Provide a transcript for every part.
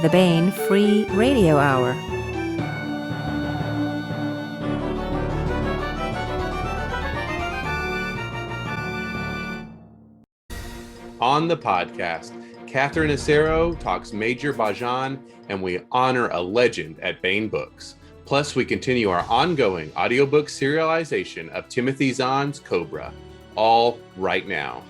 the Baen Free Radio Hour. On the podcast, Catherine Asaro talks Major Bhajaan, and we honor a legend at Baen Books. Plus, we continue our ongoing audiobook serialization of Timothy Zahn's Cobra, all right now.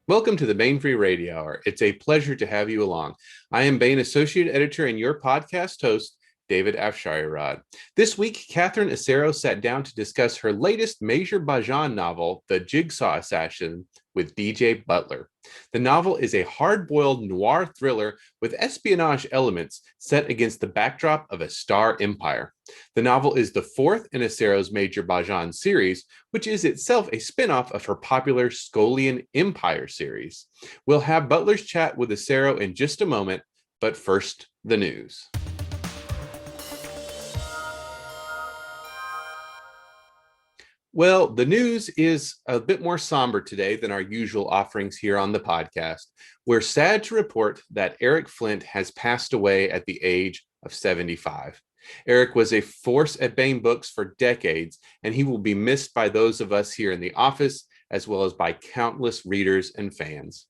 Welcome to the Baen Free Radio Hour. It's a pleasure to have you along. I am Baen Associate Editor and your podcast host, David Afsharirad. This week, Catherine Asaro sat down to discuss her latest Major Bhajaan novel, The Jigsaw Assassin, with DJ Butler. The novel is a hard-boiled noir thriller with espionage elements set against the backdrop of a star empire. The novel is the fourth in Asaro's Major Bhajaan series, which is itself a spin-off of her popular Skolian Empire series. We'll have Butler's chat with Asaro in just a moment, but first, the news. Well, the news is a bit more somber today than our usual offerings here on the podcast. We're sad to report that Eric Flint has passed away at the age of 75. Eric was a force at Baen Books for decades, and he will be missed by those of us here in the office, as well as by countless readers and fans.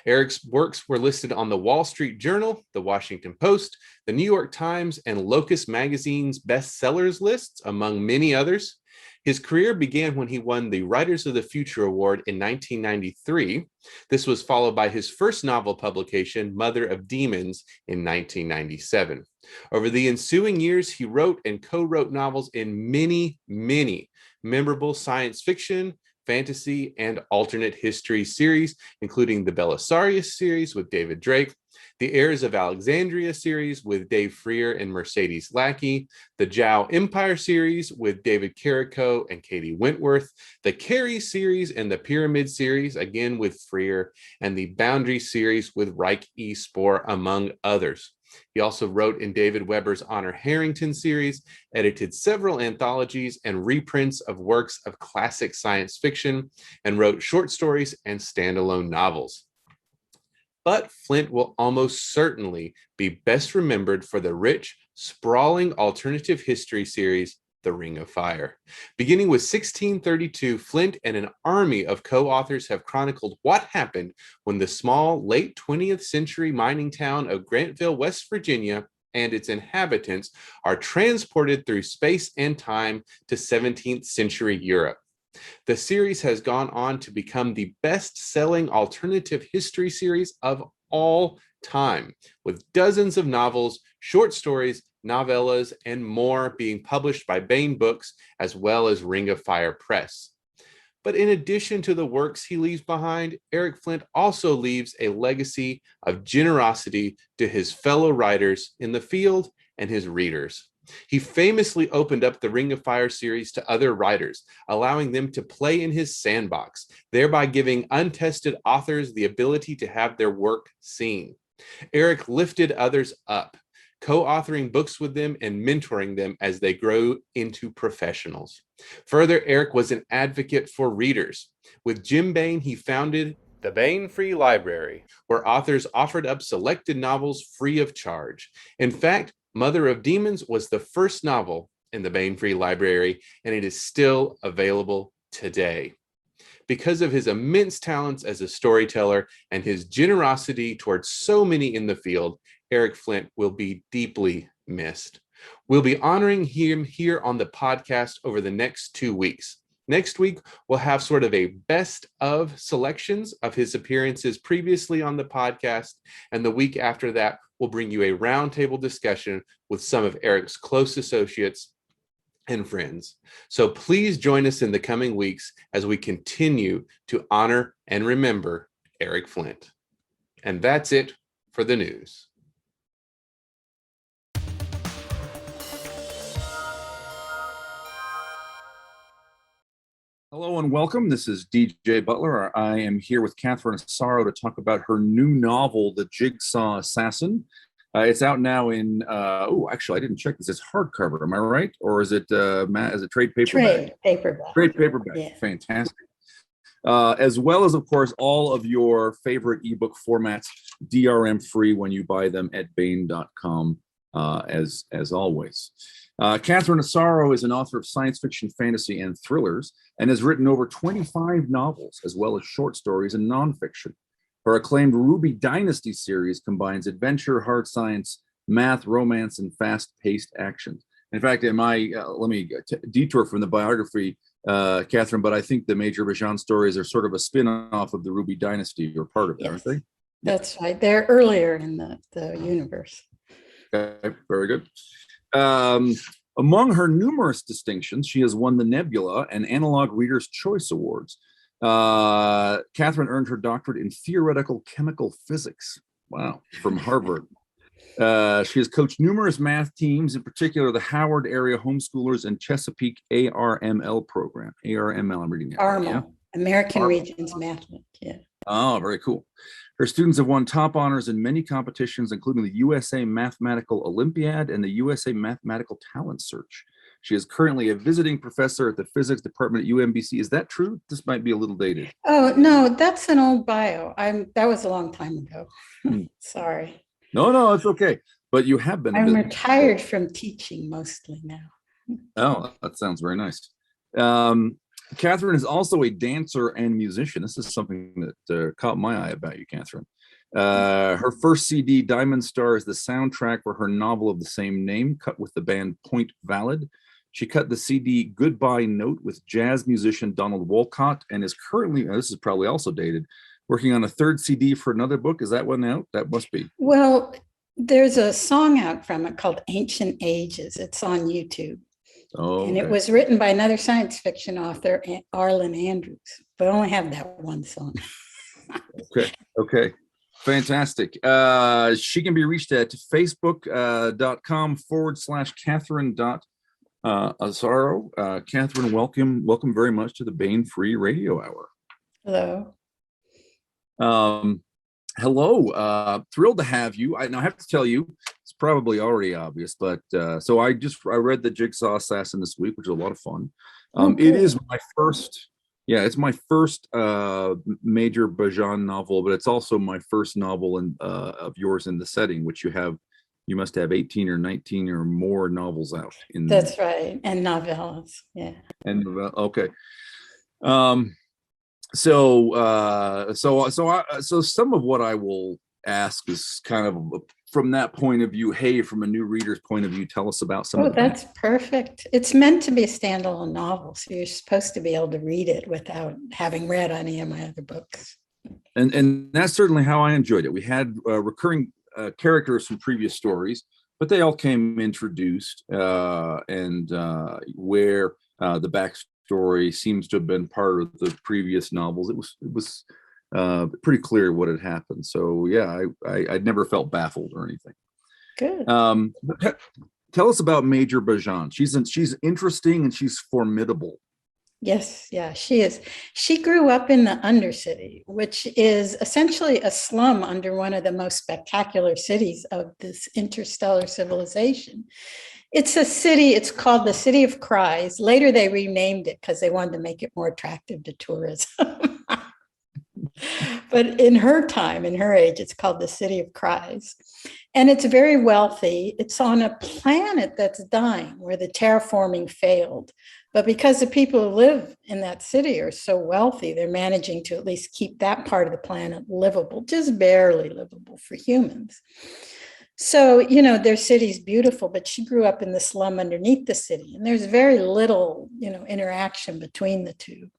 Eric's works were listed on the Wall Street Journal, the Washington Post, the New York Times, and Locus Magazine's bestsellers lists, among many others. His career began when he won the Writers of the Future Award in 1993. This was followed by his first novel publication, Mother of Demons, in 1997. Over the ensuing years, he wrote and co-wrote novels in many, many memorable science fiction, fantasy, and alternate history series, including the Belisarius series with David Drake, the Heirs of Alexandria series with Dave Freer and Mercedes Lackey, the Zhao Empire series with David Carrico and Katie Wentworth, the Carrie series and the Pyramid series, again with Freer, and the Boundary series with Reich E. Spoor, among others. He also wrote in David Weber's Honor Harrington series, edited several anthologies and reprints of works of classic science fiction, and wrote short stories and standalone novels. But Flint will almost certainly be best remembered for the rich, sprawling alternative history series, The Ring of Fire. Beginning with 1632, Flint and an army of co-authors have chronicled what happened when the small, late 20th century mining town of Grantville, West Virginia, and its inhabitants are transported through space and time to 17th century Europe. The series has gone on to become the best-selling alternative history series of all time, with dozens of novels, short stories, novellas, and more being published by Baen Books, as well as Ring of Fire Press. But in addition to the works he leaves behind, Eric Flint also leaves a legacy of generosity to his fellow writers in the field and his readers. He famously opened up the Ring of Fire series to other writers, allowing them to play in his sandbox, thereby giving untested authors the ability to have their work seen. Eric lifted others up, co-authoring books with them and mentoring them as they grow into professionals. Further, Eric was an advocate for readers. With Jim Baen, he founded the Baen Free Library, where authors offered up selected novels free of charge. In fact, Mother of Demons was the first novel in the Baen Free Library, and it is still available today. Because of his immense talents as a storyteller and his generosity towards so many in the field, Eric Flint will be deeply missed. We'll be honoring him here on the podcast over the next 2 weeks. Next week, we'll have sort of a best of selections of his appearances previously on the podcast. And the week after that, we'll bring you a roundtable discussion with some of Eric's close associates and friends. So please join us in the coming weeks as we continue to honor and remember Eric Flint. And that's it for the news. Hello and welcome. This is DJ Butler. I am here with Catherine Asaro to talk about her new novel, The Jigsaw Assassin. It's out now in, actually, I didn't check this. It's hardcover, am I right? Or is it trade paperback? Trade paperback. Trade paperback, Yeah. Fantastic. as well as, of course, all of your favorite ebook formats, DRM free when you buy them at Baen.com, as always. Catherine Asaro is an author of science fiction, fantasy, and thrillers, and has written over 25 novels, as well as short stories and nonfiction. Her acclaimed Ruby Dynasty series combines adventure, hard science, math, romance, and fast-paced action. In fact, let me detour from the biography, Catherine, but I think the Major Bhajaan stories are sort of a spin-off of the Ruby Dynasty, or part of it, aren't they? That's right. They're earlier in the universe. Okay, very good. Among her numerous distinctions, she has won the Nebula and Analog Reader's Choice Awards. Catherine earned her doctorate in theoretical chemical physics. Wow, from Harvard. She has coached numerous math teams, in particular the Howard area homeschoolers and Chesapeake ARML program. ARML, I'm reading that. ARML, Yeah? American Regions Math. Yeah. Oh, very cool. Her students have won top honors in many competitions, including the USA Mathematical Olympiad and the USA Mathematical Talent Search. She is currently a visiting professor at the physics department at UMBC. Is that true? This might be a little dated. Oh, no, that's an old bio. That was a long time ago. Sorry. No, it's okay. But you have been. I'm retired from teaching mostly now. Oh, that sounds very nice. Catherine is also a dancer and musician. This is something that caught my eye about you, Catherine. Her first CD, Diamond Star, is the soundtrack for her novel of the same name, cut with the band Point Valid. She cut the CD Goodbye Note with jazz musician Donald Wolcott, and is currently, this is probably also dated, working on a third CD for another book. Is that one out? That must be. Well, there's a song out from it called Ancient Ages. It's on YouTube. Oh, and it was written by another science fiction author, Arlen Andrews, but I only have that one song. Okay. Fantastic. She can be reached at facebook.com/Catherine.Asaro. Catherine, welcome very much to the Baen Free Radio Hour. Hello. Hello. Thrilled to have you. I have to tell you, it's probably already obvious, but so I read the Jigsaw Assassin this week, which was a lot of fun. It is my first. Yeah, it's my first Major Bhajaan novel, but it's also my first novel of yours in the setting, which you must have 18 or 19 or more novels out. That's right, and novellas, yeah. And okay, so some of what I will ask is kind of from that point of view. Hey, from a new reader's point of view, tell us about some. Oh, that's perfect. It's meant to be a standalone novel, so you're supposed to be able to read it without having read any of my other books. And that's certainly how I enjoyed it. We had recurring characters from previous stories, but they all came introduced, and where the backstory seems to have been part of the previous novels. It was pretty clear what had happened. So yeah, I'd never felt baffled or anything. Good. Tell us about Major Bhajaan. She's interesting and she's formidable. Yes, yeah, she is. She grew up in the Undercity, which is essentially a slum under one of the most spectacular cities of this interstellar civilization. It's a city, it's called the City of Cries. Later, they renamed it because they wanted to make it more attractive to tourism. But in her time, in her age, it's called the City of Cries. And it's very wealthy. It's on a planet that's dying, where the terraforming failed. But because the people who live in that city are so wealthy, they're managing to at least keep that part of the planet livable, just barely livable for humans. So, their city's beautiful, but she grew up in the slum underneath the city, and there's very little, interaction between the two.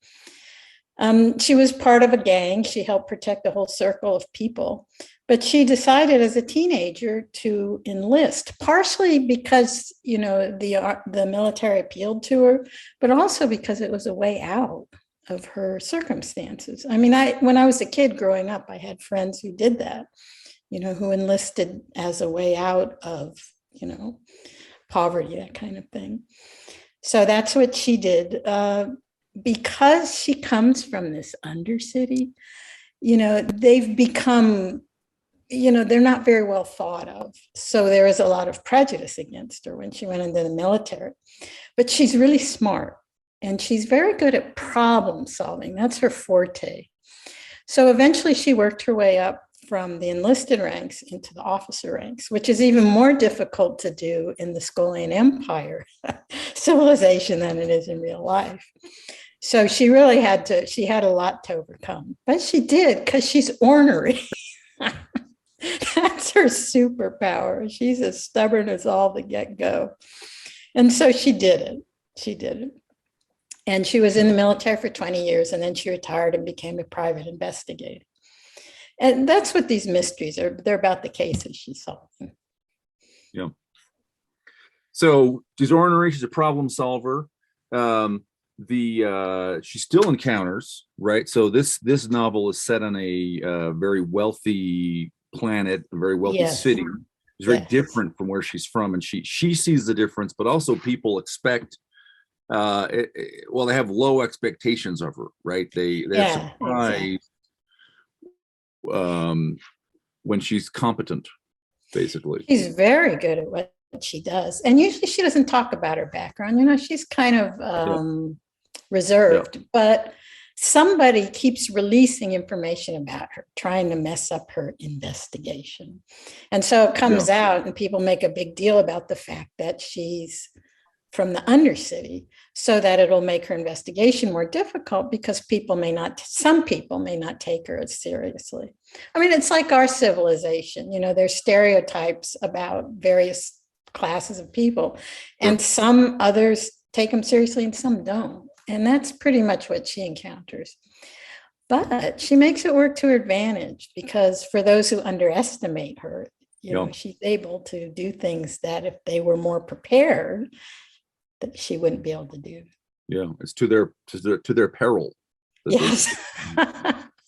She was part of a gang. She helped protect a whole circle of people, but she decided as a teenager to enlist, partially because, the military appealed to her, but also because it was a way out of her circumstances. I mean, when I was a kid growing up, I had friends who did that, who enlisted as a way out of, poverty, that kind of thing. So that's what she did. Because she comes from this Undercity, they've become, they're not very well thought of. So there was a lot of prejudice against her when she went into the military. But she's really smart. and she's very good at problem solving. That's her forte. So eventually she worked her way up from the enlisted ranks into the officer ranks, which is even more difficult to do in the Skolian Empire civilization than it is in real life. So she really had a lot to overcome, but she did, because she's ornery. That's her superpower. She's as stubborn as all the get-go. And so she did it. And she was in the military for 20 years, and then she retired and became a private investigator. And that's what these mysteries are. They're about the cases she's solving. Yeah. So she's ornery. She's a problem solver. She still encounters, right? So this novel is set on a very wealthy planet, a very wealthy city. It's very different from where she's from, and she sees the difference. But also, people expect. They have low expectations of her, right? They're surprised. Exactly. When she's competent, basically. She's very good at what she does. And usually she doesn't talk about her background. She's kind of reserved, but somebody keeps releasing information about her, trying to mess up her investigation. And so it comes out, and people make a big deal about the fact that she's from the Undercity, so that it'll make her investigation more difficult, because some people may not take her as seriously. I mean, it's like our civilization, there's stereotypes about various classes of people, and some others take them seriously and some don't. And that's pretty much what she encounters. But she makes it work to her advantage, because for those who underestimate her, she's able to do things that if they were more prepared, that she wouldn't be able to do. Yeah, it's to their peril. Yes.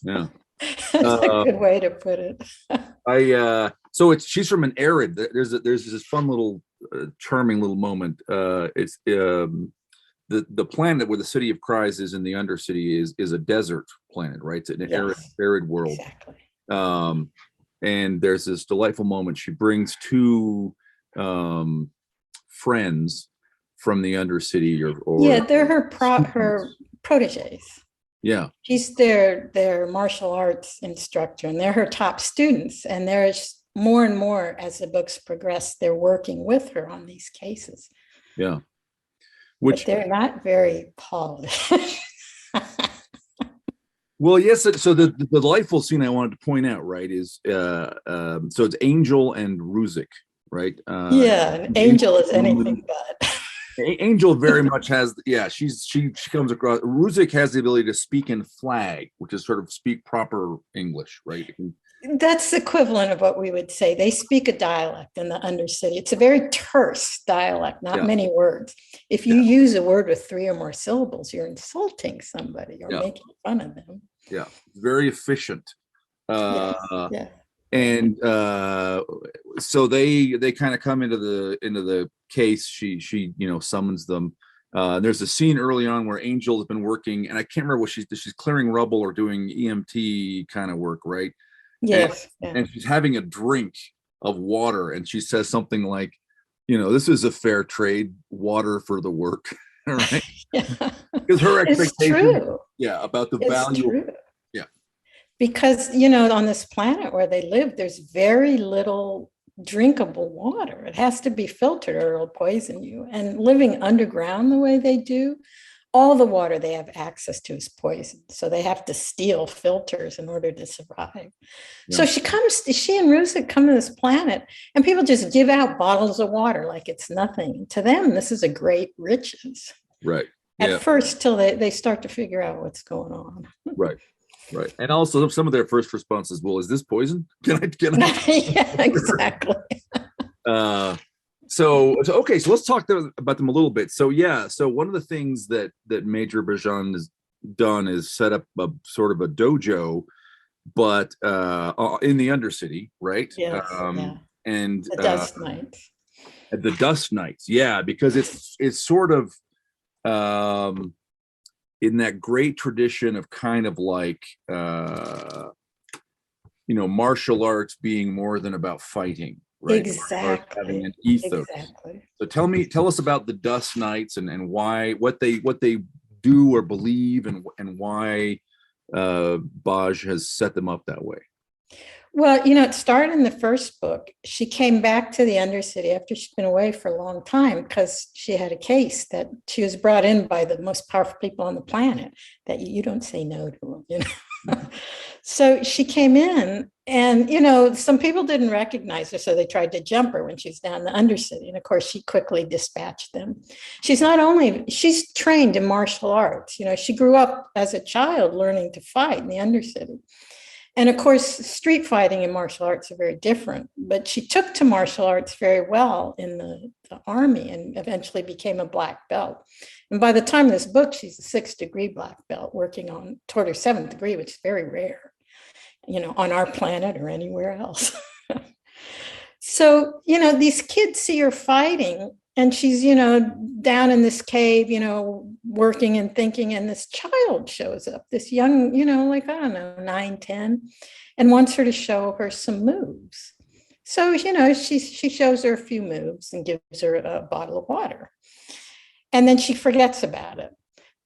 Yeah. That's a good way to put it. She's from an arid. There's this fun little charming little moment. It's the planet where the City of Cries is in the Undercity is a desert planet, right? It's an arid world. Exactly. And there's this delightful moment. She brings two friends from the Undercity, they're her proteges. Yeah, she's their martial arts instructor, and they're her top students. And there's more and more as the books progress, they're working with her on these cases. Yeah, but they're not very polished. Well, yes. So the delightful scene I wanted to point out, right, is so it's Angel and Ruzik, right? And Angel is anything but. Angel very much has, she comes across. Ruzik has the ability to speak in flag, which is sort of speak proper English, right? That's the equivalent of what we would say. They speak a dialect in the Undercity. It's a very terse dialect, not many words. If you use a word with 3 or more syllables, you're insulting somebody or making fun of them. Yeah, very efficient. And so they kind of come into the case. She summons them. There's a scene early on where Angel has been working, and I can't remember what she's clearing rubble or doing EMT kind of work, right? Yes. And she's having a drink of water, and she says something like, this is a fair trade, water for the work, right? Because her expectation, about the value. True. Because, on this planet where they live, there's very little drinkable water. It has to be filtered or it'll poison you. And living underground the way they do, all the water they have access to is poison. So they have to steal filters in order to survive. Yeah. So she and Ruzik come to this planet, and people just give out bottles of water like it's nothing. To them, this is a great riches. Right. At first, till they start to figure out what's going on. Right. Right. And also some of their first responses, well, is this poison? Can I? Yeah, exactly. So let's talk about them a little bit. So one of the things that Major Bhajaan has done is set up a sort of a dojo, but in the Undercity, right? Yes, and the Dust Knights. The Dust Knights, because it's sort of in that great tradition of kind of like martial arts being more than about fighting, right? Exactly. Having an ethos. Exactly. So tell us about the Dust Knights and what they do or believe, and why Baj has set them up that way? Well, it started in the first book. She came back to the Undercity after she'd been away for a long time because she had a case that she was brought in by the most powerful people on the planet, that you don't say no to them. So she came in, and, some people didn't recognize her, so they tried to jump her when she was down in the Undercity. And of course, she quickly dispatched them. She's trained in martial arts. She grew up as a child learning to fight in the Undercity. And of course, street fighting and martial arts are very different, but she took to martial arts very well in the army and eventually became a black belt. And by the time of this book, she's a 6th degree black belt working toward her 7th degree, which is very rare, on our planet or anywhere else. So, these kids see her fighting, and she's, down in this cave, working and thinking, and this child shows up, this young, like, I don't know, 9, 10, and wants her to show her some moves. So, she shows her a few moves and gives her a bottle of water. And then she forgets about it.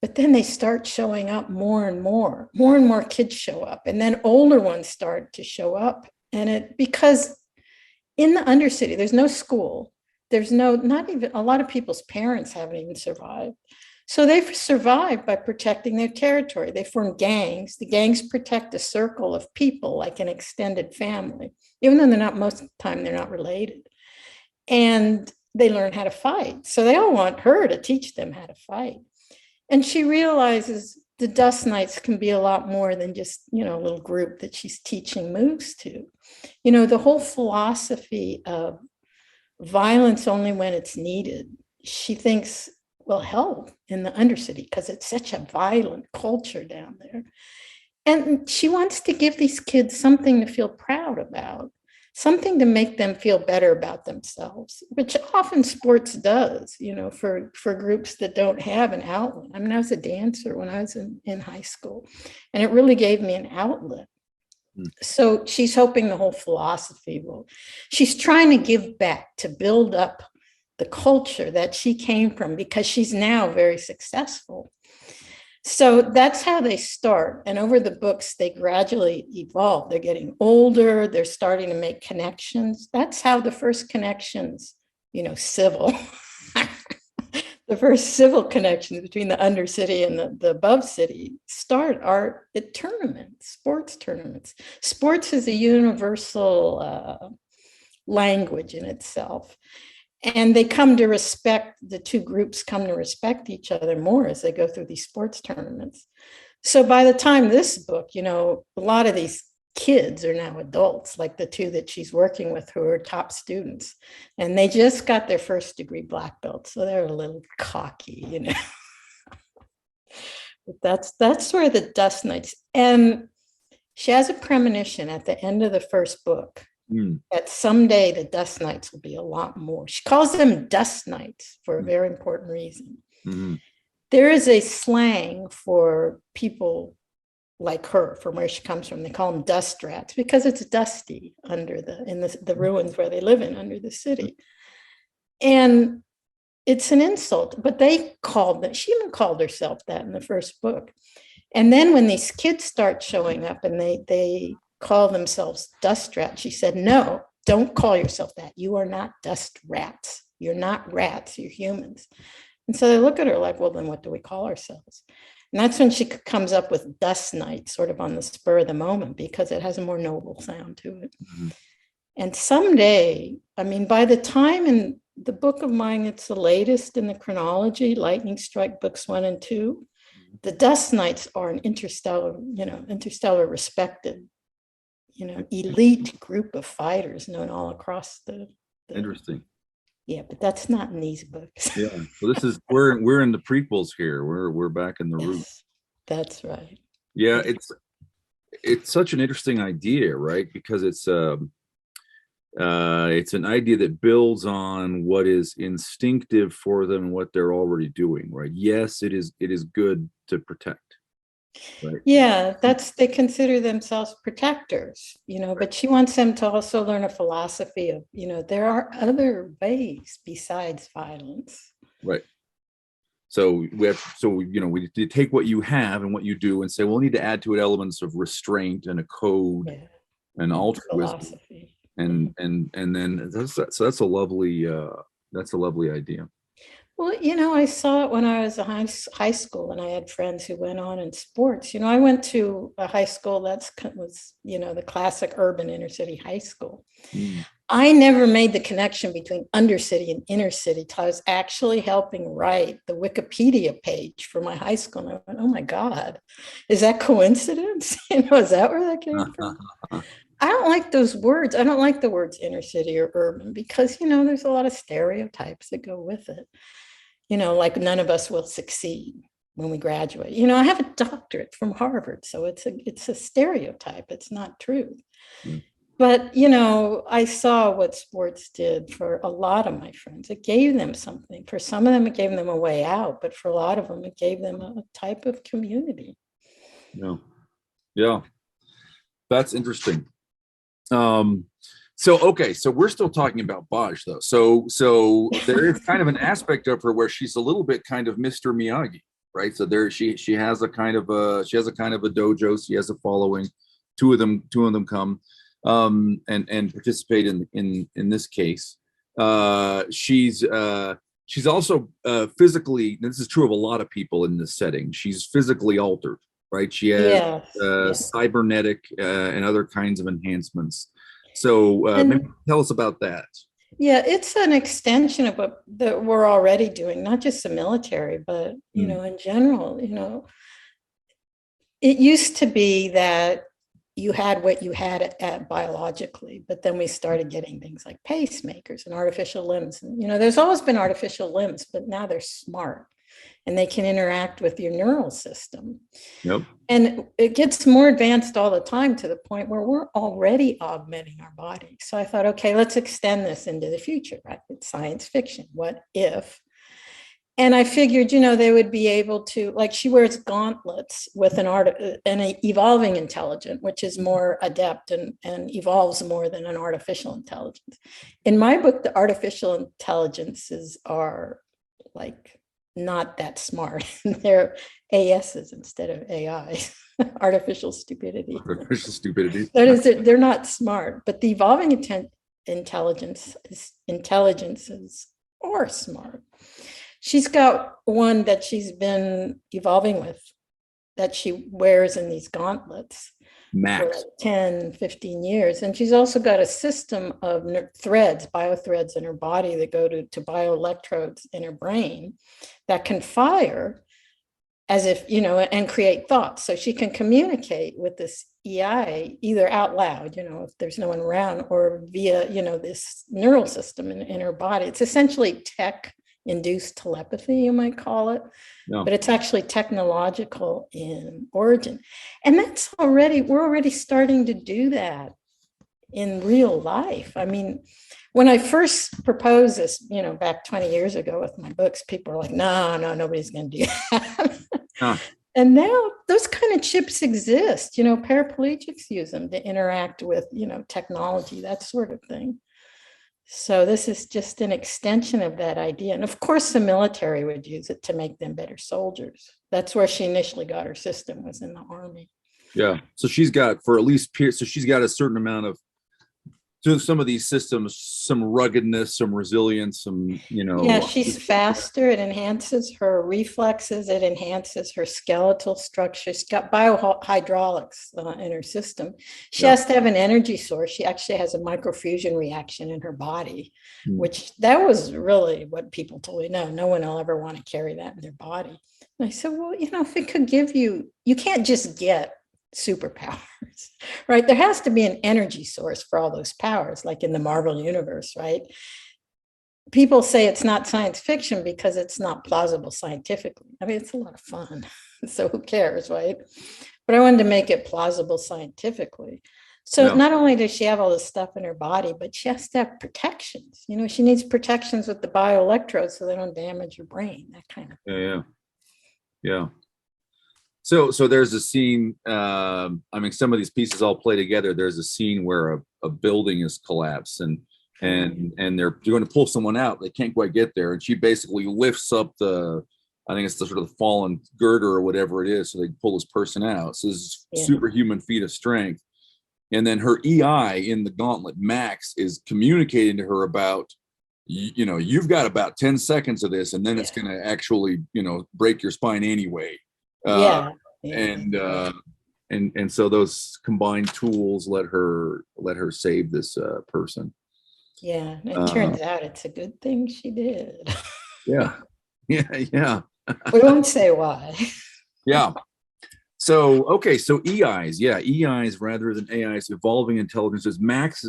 But then they start showing up more and more kids show up. And then older ones start to show up. And because in the Undercity, there's no school. There's not even, a lot of people's parents haven't even survived. So they've survived by protecting their territory. They form gangs. The gangs protect a circle of people, like an extended family, even though most of the time they're not related. And they learn how to fight. So they all want her to teach them how to fight. And she realizes the Dust Knights can be a lot more than just, a little group that she's teaching moves to. The whole philosophy of violence only when it's needed. She thinks will help in the Undercity because it's such a violent culture down there. And she wants to give these kids something to feel proud about, something to make them feel better about themselves, which often sports does, for groups that don't have an outlet. I mean, I was a dancer when I was in high school, and it really gave me an outlet. So she's hoping the whole philosophy she's trying to give back, to build up the culture that she came from, because she's now very successful. So that's how they start. And over the books, they gradually evolve. They're getting older. They're starting to make connections. That's how the first connections, civil, the first civil connections between the Undercity and the above city are at tournaments, sports tournaments. Sports is a universal language in itself. And the two groups come to respect each other more as they go through these sports tournaments. So by the time this book, a lot of these kids are now adults, like the two that she's working with who are top students. And they just got their 1st degree black belt. So they're a little cocky, But that's where the Dust Knights. And she has a premonition at the end of the first book that someday the Dust Knights will be a lot more. She calls them Dust Knights for a very important reason. Mm-hmm. There is a slang for people like her, from where she comes from. They call them dust rats because it's dusty in the ruins where they live under the city. And it's an insult, but she even called herself that in the first book. And then when these kids start showing up and they call themselves dust rats, she said, no, don't call yourself that. You are not dust rats. You're not rats, you're humans. And so they look at her like, well, then what do we call ourselves? And that's when she comes up with Dust Knight, sort of on the spur of the moment, because it has a more noble sound to it. Mm-hmm. And someday, by the time in the book of mine, it's the latest in the chronology, Lightning Strike books 1 and 2, the Dust Knights are an interstellar respected, elite group of fighters known all across the Interesting. Yeah, but that's not in these books. Yeah. So this is we're in the prequels here. We're back in the roots. That's right. Yeah, it's such an interesting idea, right? Because it's an idea that builds on what is instinctive for them and what they're already doing, right? Yes, it is good to protect. Right. Yeah, they consider themselves protectors, but she wants them to also learn a philosophy of, there are other ways besides violence. Right. So we take what you have and what you do and say, well, we need to add to it elements of restraint and a code and altruism. Philosophy. And then that's a lovely idea. Well, I saw it when I was in high school, and I had friends who went on in sports. I went to a high school was the classic urban inner city high school. I never made the connection between undercity and inner city till I was actually helping write the Wikipedia page for my high school. And I went, oh my God, is that coincidence? Is that where that came from? I don't like those words. I don't like the words inner city or urban because, there's a lot of stereotypes that go with it. Like none of us will succeed when we graduate. I have a doctorate from Harvard, so it's a stereotype. It's not true. But, I saw what sports did for a lot of my friends. It gave them something. For some of them, it gave them a way out, but for a lot of them, it gave them a type of community. Yeah. That's interesting. So we're still talking about Baj though. So there is kind of an aspect of her where she's a little bit kind of Mr. Miyagi, right? So there she has a kind of a dojo. She has a following. Two of them come and participate in this case. She's also physically. This is true of a lot of people in this setting. She's physically altered, right? She has cybernetic and other kinds of enhancements. So maybe tell us about that. Yeah, it's an extension of what that we're already doing, not just the military, but in general. It used to be that you had what you had at biologically, but then we started getting things like pacemakers and artificial limbs. And, there's always been artificial limbs, but now they're smart and they can interact with your neural system. Yep. And it gets more advanced all the time to the point where we're already augmenting our body. So I thought, okay, let's extend this into the future, right? It's science fiction. What if? And I figured, they would be able to, like she wears gauntlets with an evolving intelligence, which is more adept and evolves more than an artificial intelligence. In my book, the artificial intelligences are like not that smart. They're ASs instead of AI, artificial stupidity. That is, they're not smart, but the evolving intelligences are smart. She's got one that she's been evolving with that she wears in these gauntlets for 10, 15 years. And she's also got a system of biothreads in her body that go to bioelectrodes in her brain that can fire as if, and create thoughts. So she can communicate with this EI either out loud, if there's no one around, or via, this neural system in her body. It's essentially tech-induced telepathy, you might call it, but it's actually technological in origin. And we're already starting to do that in real life. I mean, when I first proposed this, back 20 years ago with my books, people were like, no, nobody's going to do that. And now those kind of chips exist, paraplegics use them to interact with, technology, that sort of thing. So this is just an extension of that idea. And of course, the military would use it to make them better soldiers. That's where she initially got her system, was in the Army. Yeah. So she's got, she's got a certain amount of, to some of these systems, some ruggedness, some resilience, some, Yeah, she's faster. It enhances her reflexes. It enhances her skeletal structure. She's got biohydraulics in her system. She has to have an energy source. She actually has a microfusion reaction in her body, which that was really what people told me. No one will ever want to carry that in their body. And I said, well, if it could give you can't just get superpowers, right? There has to be an energy source for all those powers, like in the Marvel universe, right? People say it's not science fiction because it's not plausible scientifically. I mean, it's a lot of fun, so who cares, right? But I wanted to make it plausible scientifically. So not only does she have all this stuff in her body, but she has to have protections. She needs protections with the bioelectrodes so they don't damage her brain, that kind of thing. Yeah. So there's a scene, some of these pieces all play together. There's a scene where a building is collapsed and they're going to pull someone out. They can't quite get there. And she basically lifts up the I think it's the sort of the fallen girder or whatever it is. So they pull this person out. So this is superhuman feat of strength. And then her EI in the gauntlet, Max, is communicating to her about, you know, you've got about 10 seconds of this, and then it's going to actually, you know, break your spine anyway. And so those combined tools let her save this person. Yeah, it turns out it's a good thing she did. Yeah. We won't say why. Yeah. So, okay, so EIs, EIs rather than AIs, evolving intelligences. Max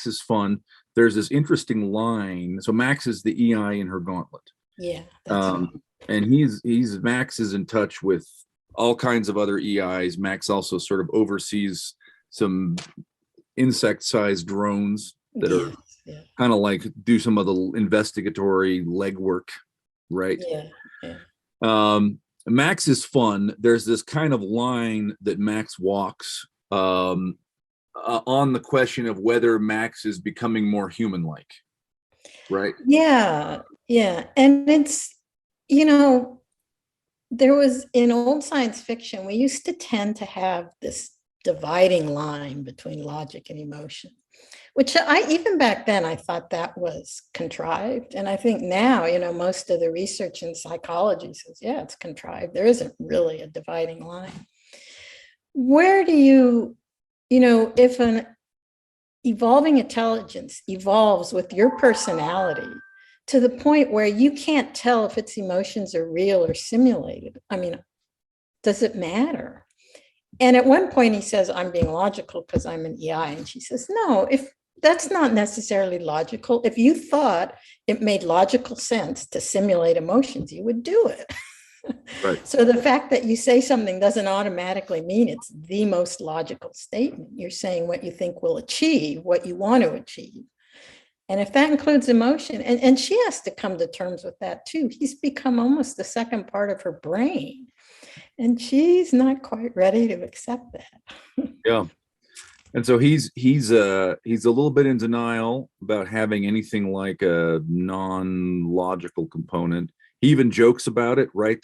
is fun. There's this interesting line. So Max is the EI in her gauntlet. Yeah, that's right. And Max is in touch with all kinds of other EIs. Max also sort of oversees some insect-sized drones that are kind of like do some of the investigatory legwork, right? Yeah. Max is fun. There's this kind of line that Max walks on the question of whether Max is becoming more human-like, right? Yeah. And it's, you know, there was in old science fiction, we used to tend to have this dividing line between logic and emotion, which even back then, I thought that was contrived. And I think now, you know, most of the research in psychology says, yeah, it's contrived. There isn't really a dividing line. Where do you know, if an evolving intelligence evolves with your personality to the point where you can't tell if its emotions are real or simulated, I mean, does it matter? And at one point he says, I'm being logical because I'm an EI. And she says, no, if that's not necessarily logical. If you thought it made logical sense to simulate emotions, you would do it. Right. So the fact that you say something doesn't automatically mean it's the most logical statement. You're saying what you think will achieve what you want to achieve. And if that includes emotion, and she has to come to terms with that too. He's become almost the second part of her brain. And she's not quite ready to accept that. Yeah. And so he's a little bit in denial about having anything like a non-logical component. He even jokes about it, right?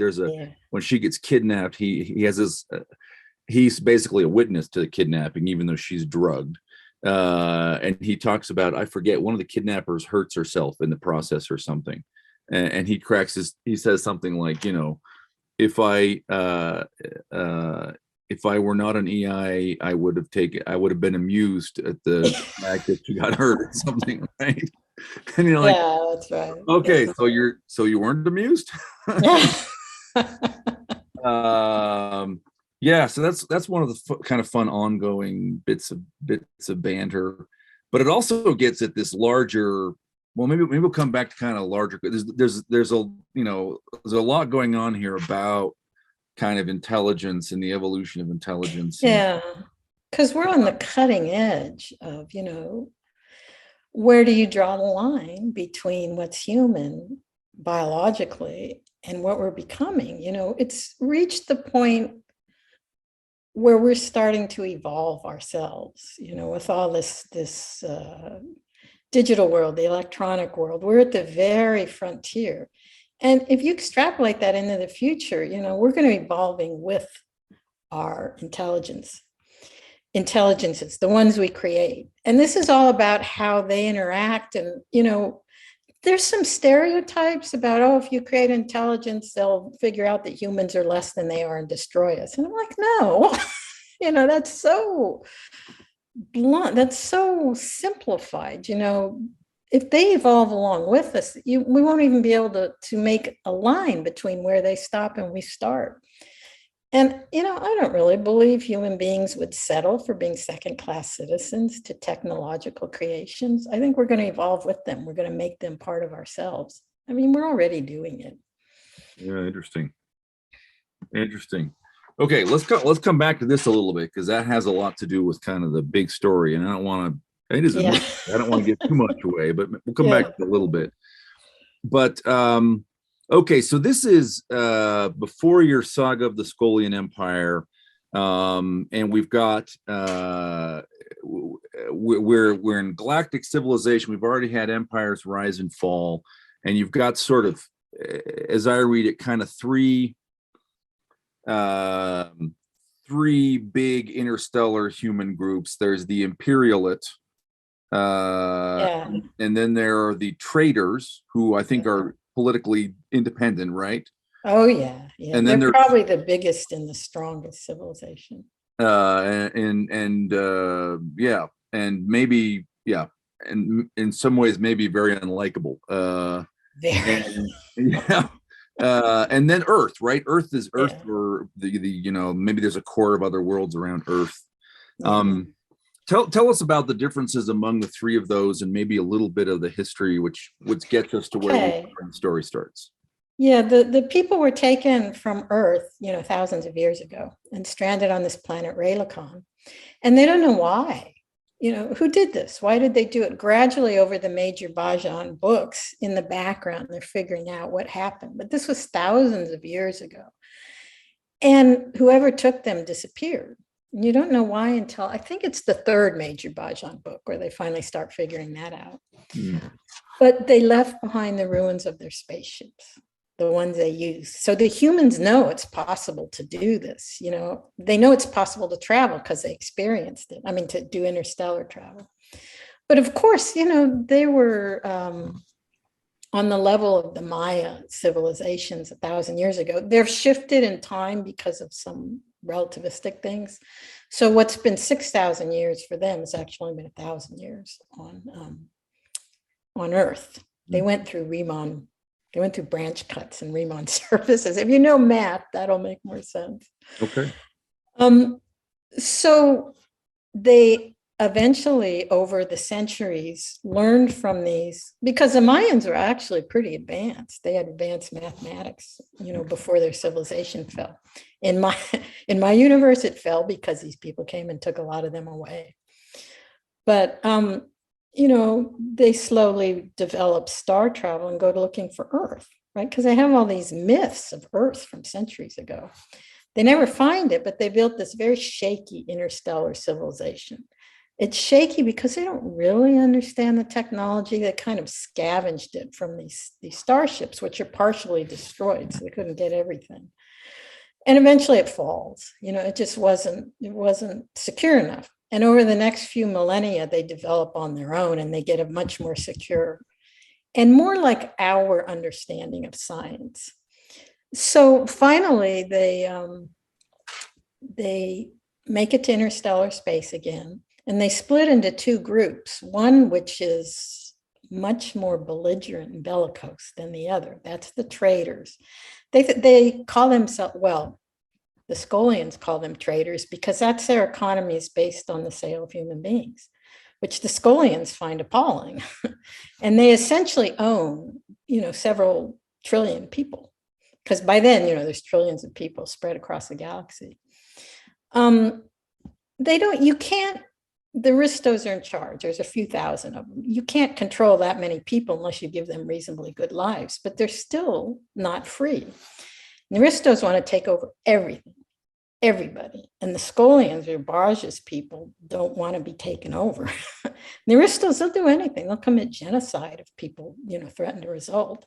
When she gets kidnapped, he has this he's basically a witness to the kidnapping, even though she's drugged. And he talks about, I forget, one of the kidnappers hurts herself in the process or something. And he says something like, you know, if I were not an EI, I would have been amused at the fact that she got hurt or something, right? And you're like, yeah, that's right. Okay, so you weren't amused? Yeah, so that's one of the kind of fun ongoing bits of banter, but it also gets at this larger. Well, maybe we'll come back to kind of larger. There's a lot going on here about kind of intelligence and the evolution of intelligence. Yeah, because we're on the cutting edge of, you know, where do you draw the line between what's human biologically and what we're becoming? You know, it's reached the point where we're starting to evolve ourselves, you know, with all this digital world, the electronic world. We're at the very frontier. And if you extrapolate that into the future, you know, we're going to be evolving with our intelligences, the ones we create. And this is all about how they interact. And, you know, there's some stereotypes about, oh, if you create intelligence, they'll figure out that humans are less than they are and destroy us. And I'm like, no, you know, that's so blunt. That's so simplified. You know, if they evolve along with us, we won't even be able to make a line between where they stop and we start. And, you know, I don't really believe human beings would settle for being second-class citizens to technological creations. I think we're going to evolve with them. We're going to make them part of ourselves. I mean, we're already doing it. Yeah, interesting. Okay, let's come back to this a little bit, because that has a lot to do with kind of the big story, and I don't want to. It is. Yeah. I don't want to give too much away, but we'll come back to it a little bit. But okay, so this is before your saga of the Skolian Empire, and we've got we're in galactic civilization. We've already had empires rise and fall, and you've got sort of as I read it, kind of three big interstellar human groups. There's the Imperialate, and then there are the traders, who I think are politically independent, right? Oh yeah. And then they're probably the biggest and the strongest civilization. And maybe, and in some ways maybe very unlikable. And then Earth, right? Earth is Earth, or the maybe there's a core of other worlds around Earth. Tell us about the differences among the three of those, and maybe a little bit of the history, which gets us to where the story starts. Yeah, the people were taken from Earth, thousands of years ago, and stranded on this planet Raylicon. And they don't know why. Who did this? Why did they do it? Gradually, over the Major Bhajaan books, in the background, they're figuring out what happened. But this was thousands of years ago. And whoever took them disappeared. And you don't know why until, I think it's the third Major Bhajaan book, where they finally start figuring that out. But they left behind the ruins of their spaceships, the ones they used. So the humans know it's possible to do this. They know it's possible to travel because they experienced it. I mean, to do interstellar travel. But of course, they were on the level of the Maya civilizations 1,000 years ago. They're shifted in time because of some relativistic things. So what's been 6,000 years for them has actually been 1,000 years on Earth. They went through Riemann. They went through branch cuts and Riemann surfaces. If you know math, that'll make more sense. Okay. So they eventually, over the centuries, learned from these, because the Mayans were actually pretty advanced. They had advanced mathematics, before their civilization fell. In my universe, it fell because these people came and took a lot of them away. But they slowly develop star travel and go to looking for Earth, right? Because they have all these myths of Earth from centuries ago. They never find it, but they built this very shaky interstellar civilization. It's shaky because they don't really understand the technology. They kind of scavenged it from these starships, which are partially destroyed, so they couldn't get everything. And eventually it falls. It just wasn't secure enough. And over the next few millennia, they develop on their own, and they get a much more secure and more like our understanding of science. So finally, they make it to interstellar space again, and they split into two groups. One which is much more belligerent and bellicose than the other. That's the traders. They call themselves, the Scolians call them traders because that's their economy is based on the sale of human beings, which the Scolians find appalling. And they essentially own, several trillion people, because by then, there's trillions of people spread across the galaxy. The Aristos are in charge. There's a few thousand of them. You can't control that many people unless you give them reasonably good lives, but they're still not free. And the Aristos want to take over everything. Everybody. And the Scolians, or Barja's people, don't want to be taken over. The Aristos, they'll do anything. They'll commit genocide if people, threaten to revolt.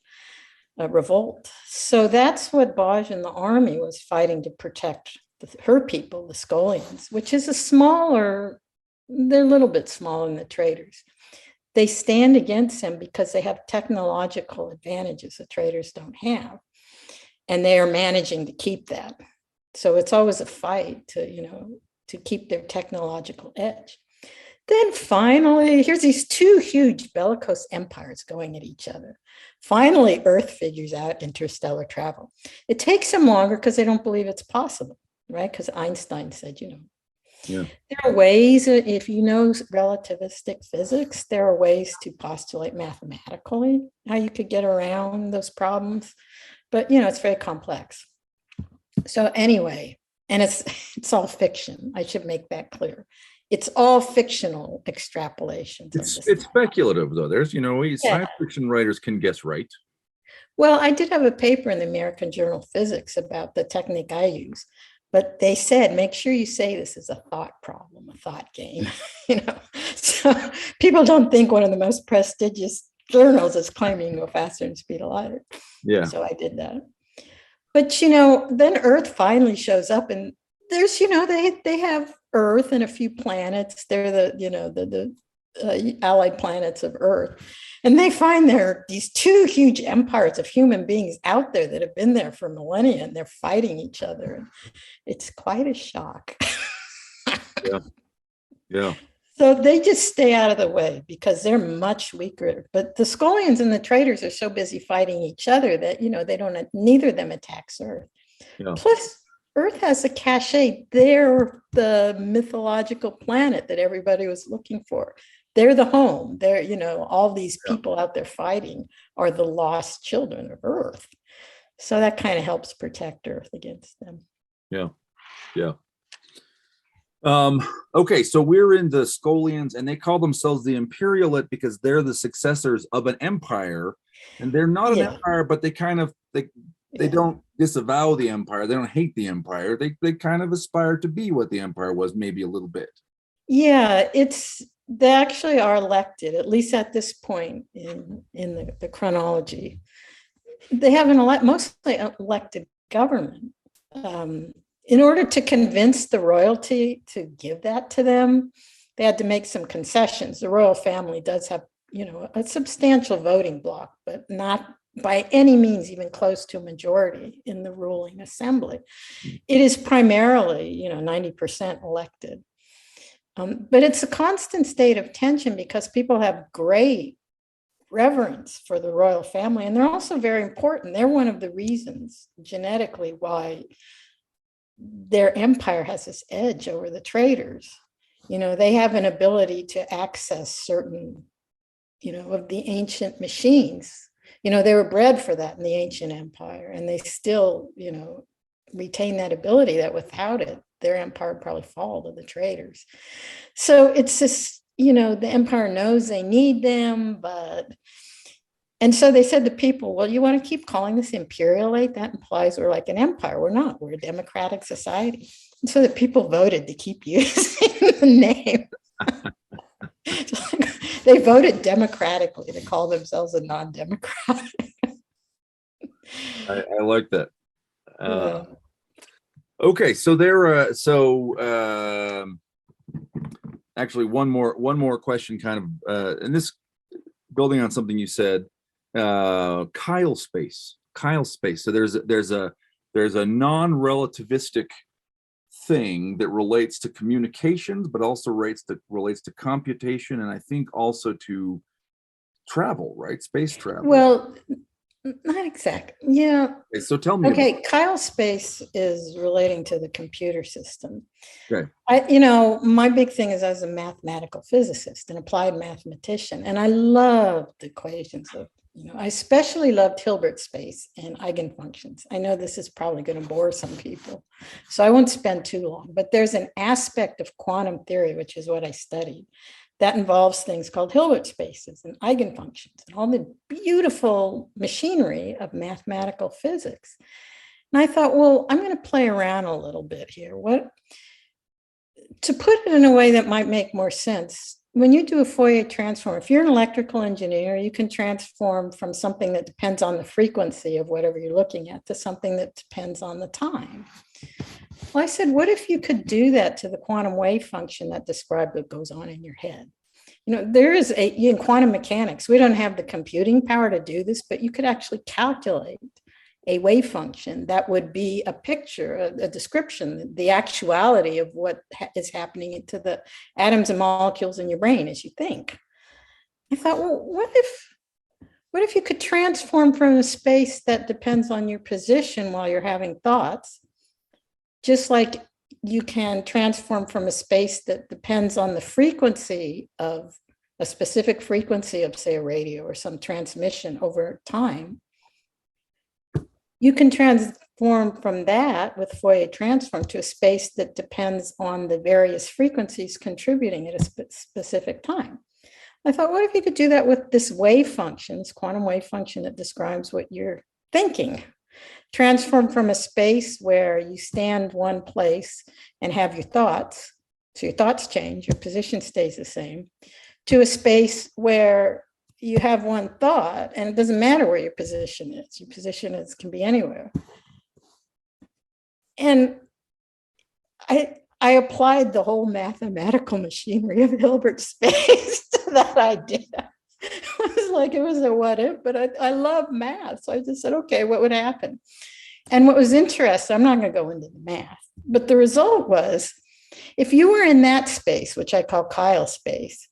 So that's what Baj and the army was fighting to protect her people, the Scolians, which is they're a little bit smaller than the traders. They stand against them because they have technological advantages the traders don't have. And they are managing to keep that. So it's always a fight to keep their technological edge. Then finally, here's these two huge bellicose empires going at each other. Finally, Earth figures out interstellar travel. It takes them longer because they don't believe it's possible, right? Because Einstein said, There are ways, if you know relativistic physics, there are ways to postulate mathematically how you could get around those problems. But, it's very complex. So anyway, and it's all fiction. I should make that clear. It's all fictional extrapolations. It's speculative, though. There's, science fiction writers can guess right. Well, I did have a paper in the American Journal of Physics about the technique I use, but they said, make sure you say this is a thought problem, a thought game, So people don't think one of the most prestigious journals is claiming to go faster than the speed of light. Yeah. So I did that. But, then Earth finally shows up, and there's, they have Earth and a few planets. They're the allied planets of Earth. And they find there are these two huge empires of human beings out there that have been there for millennia, and they're fighting each other. It's quite a shock. Yeah. Yeah. So they just stay out of the way because they're much weaker. But the Scolians and the traitors are so busy fighting each other that, neither of them attacks Earth. Yeah. Plus, Earth has a cachet. They're the mythological planet that everybody was looking for. They're the home. They're, all these people out there fighting are the lost children of Earth. So that kind of helps protect Earth against them. Yeah. Yeah. Okay, so we're in the Scolians, and they call themselves the Imperialate because they're the successors of an empire, and they're not an empire, but they kind of they don't disavow the empire. They don't hate the empire. They kind of aspire to be what the empire was, maybe a little bit. Yeah, they actually are elected, at least at this point in the chronology. They have mostly elected government. In order to convince the royalty to give that to them, they had to make some concessions. The royal family does have, a substantial voting bloc, but not by any means even close to a majority in the ruling assembly. It is primarily, 90% elected. But it's a constant state of tension because people have great reverence for the royal family, and they're also very important. They're one of the reasons genetically why their empire has this edge over the traitors. They have an ability to access certain, of the ancient machines. They were bred for that in the ancient empire, and they still, retain that ability that without it, their empire would probably fall to the traitors. So it's just, the empire knows they need them, and so they said to people, well, you want to keep calling this imperialate? That implies we're like an empire. We're not. We're a democratic society. And so the people voted to keep using the name. They voted democratically to call themselves a non-democratic. I like that. Okay, so there. Actually, one more question, kind of, and this building on something you said. Kyle space. So there's a non-relativistic thing that relates to communications, but also relates to computation, and I think also to travel, right? Space travel. Well, not exact. Yeah. Okay, so tell me. Okay, Kyle space is relating to the computer system. Okay. My big thing is I was a mathematical physicist, an applied mathematician, and I loved equations of, I especially loved Hilbert space and eigenfunctions. I know this is probably going to bore some people, so I won't spend too long, but there's an aspect of quantum theory, which is what I studied, that involves things called Hilbert spaces and eigenfunctions and all the beautiful machinery of mathematical physics. And I thought, well, I'm going to play around a little bit here. To put it in a way that might make more sense, when you do a Fourier transform, if you're an electrical engineer, you can transform from something that depends on the frequency of whatever you're looking at to something that depends on the time. Well, I said, what if you could do that to the quantum wave function that describes what goes on in your head? There is in quantum mechanics, we don't have the computing power to do this, but you could actually calculate a wave function that would be a picture, a description, the actuality of what is happening to the atoms and molecules in your brain as you think. I thought, well, what if you could transform from a space that depends on your position while you're having thoughts, just like you can transform from a space that depends on the frequency of a specific frequency of, say, a radio or some transmission over time. You can transform from that with Fourier transform to a space that depends on the various frequencies contributing at a specific time. I thought, what if you could do that with this wave function, this quantum wave function that describes what you're thinking? Transform from a space where you stand one place and have your thoughts, so your thoughts change, your position stays the same, to a space where you have one thought, and it doesn't matter where your position is. Your position can be anywhere. And I applied the whole mathematical machinery of Hilbert space to that idea. It was a what if, but I love math. So I just said, okay, what would happen? And what was interesting, I'm not going to go into the math, but the result was, if you were in that space, which I call Kyle space,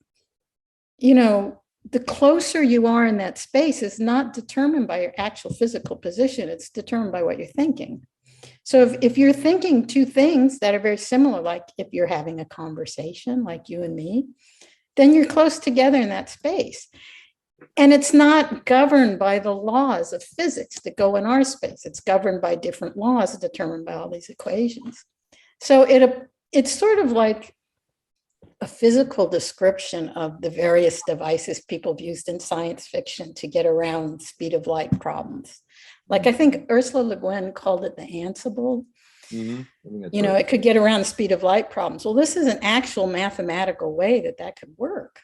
the closer you are in that space is not determined by your actual physical position. It's determined by what you're thinking. So if you're thinking two things that are very similar, like if you're having a conversation like you and me, then you're close together in that space. And it's not governed by the laws of physics that go in our space. It's governed by different laws determined by all these equations. So it's sort of like a physical description of the various devices people have used in science fiction to get around speed of light problems. Like I think Ursula Le Guin called it the Ansible. It could get around the speed of light problems. Well, this is an actual mathematical way that could work.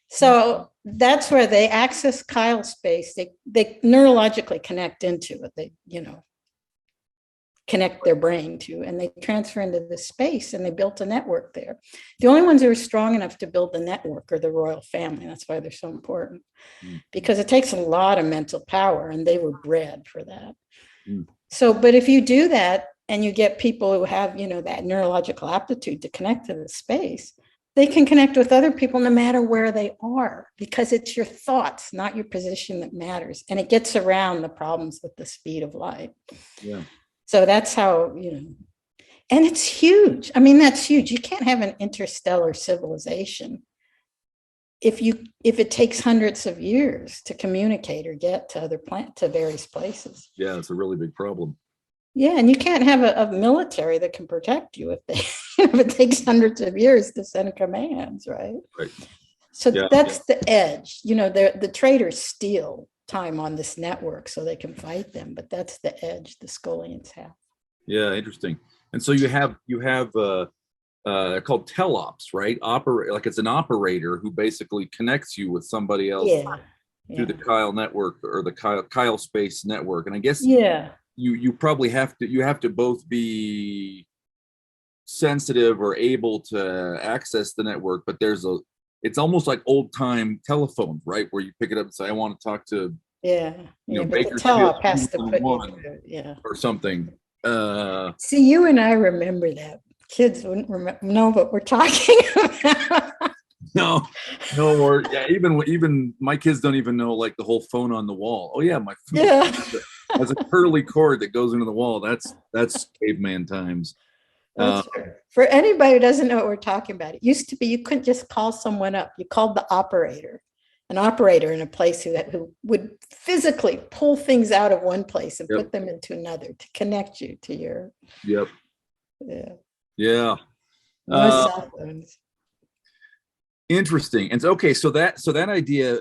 So that's where they access Kyle space. They neurologically connect into it. They, connect their brain to, and they transfer into this space, and they built a network there. The only ones who are strong enough to build the network are the royal family. That's why they're so important, because it takes a lot of mental power, and they were bred for that. So, but if you do that and you get people who have, that neurological aptitude to connect to the space, they can connect with other people no matter where they are, because it's your thoughts, not your position, that matters. And it gets around the problems with the speed of light. Yeah. So that's how, and it's huge. I mean, that's huge. You can't have an interstellar civilization if it takes hundreds of years to communicate or get to to various places. Yeah, it's a really big problem. Yeah, and you can't have a military that can protect you if it takes hundreds of years to send commands, right? Right. So that's the edge. The traitors steal time on this network so they can fight them, but that's the edge the Scullians have. Yeah, interesting. And so you have called teleops, right? Like it's an operator who basically connects you with somebody else through the Kyle network or the Kyle space network. And I guess you probably have to both be sensitive or able to access the network, but it's almost like old time telephones, right? Where you pick it up and say, I want to talk to, but the teleop has to put you or something. See, you and I remember that. Kids wouldn't know what we're talking about. No, or even my kids don't even know like the whole phone on the wall. Oh yeah, my phone has a curly cord that goes into the wall. That's caveman times. For anybody who doesn't know what we're talking about, it used to be you couldn't just call someone up. You called the operator, an operator in a place who would physically pull things out of one place and put them into another to connect you to your. Yep. Yeah. No cell phones. Interesting. And so that idea.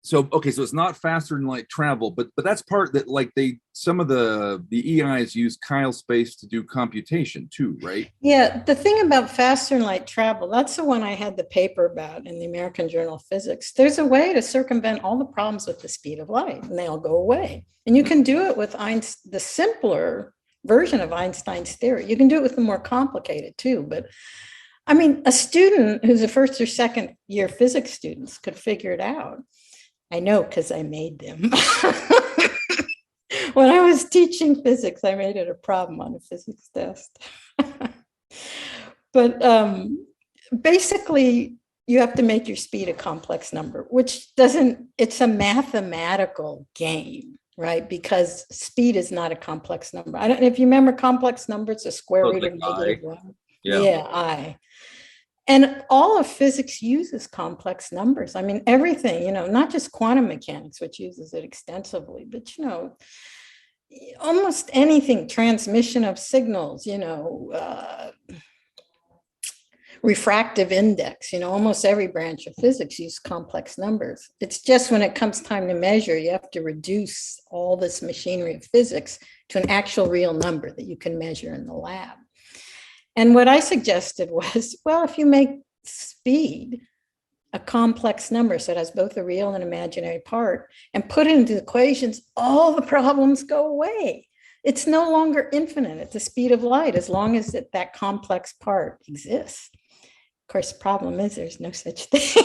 So it's not faster than light travel, but that's part that like some of the EIs use Kyle space to do computation too, right? Yeah, the thing about faster than light travel, that's the one I had the paper about in the American Journal of Physics. There's a way to circumvent all the problems with the speed of light, and they all go away. And you can do it with the simpler version of Einstein's theory. You can do it with the more complicated too, but I mean, a student who's a first or second year physics students could figure it out. I know because I made them. When I was teaching physics, I made it a problem on a physics test. But basically, you have to make your speed a complex number, it's a mathematical game, right? Because speed is not a complex number. I don't know if you remember complex numbers, the square root of -1. Yeah, I. And all of physics uses complex numbers. I mean, everything, not just quantum mechanics, which uses it extensively, but, almost anything, transmission of signals, refractive index, almost every branch of physics uses complex numbers. It's just when it comes time to measure, you have to reduce all this machinery of physics to an actual real number that you can measure in the lab. And what I suggested was, well, if you make speed a complex number, so it has both a real and imaginary part, and put it into equations, all the problems go away. It's no longer infinite at the speed of light as long as that complex part exists. Of course, the problem is there's no such thing.